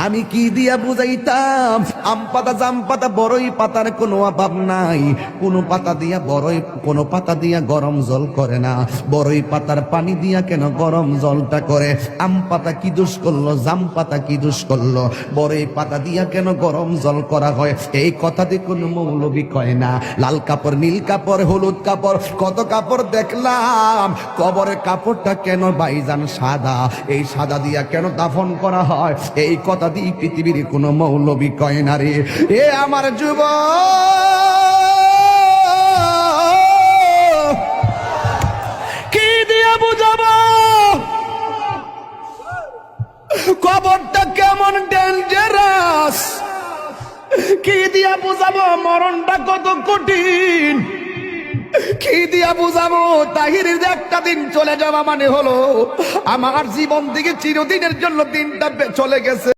আমি কি দিয়া বুঝাইতাম? আম পাতা, জাম পাতা, বড়ই পাতার কোনো অভাব নাই। কোনো পাতা দিয়া কোনো পাতা দিয়া গরম জল করে না, বড়ই পাতার পানি দিয়া কেন গরম জলটা করে? আম পাতা কি দোষ করলো, জাম পাতা কি দোষ করলো, বড়ই পাতা দিয়া কেন গরম জল করা হয়? এই কথাতে কোনো মৌলবি কয় না। লাল কাপড়, নীল কাপড়, হলুদ কাপড়, কত কাপড় দেখলাম। কবরের কাপড়টা কেন ভাইজান সাদা? এই সাদা দিয়া কেন দাফন করা হয়? এই কথা দিয়ে পৃথিবীর কোনো মৌলবি কয় না রে। এ আমার যুবক, কি দিয়ে বুঝাবো কবরটা কেমন ডেঞ্জারাস? কি দিয়া বুঝাবো মরণটা কত কঠিন? কি দিয়া বুঝাবো তাহিরের যে একটা দিন চলে যাওয়া মানে হলো আমার জীবন থেকে চিরদিনের জন্য দিনটা চলে গেছে।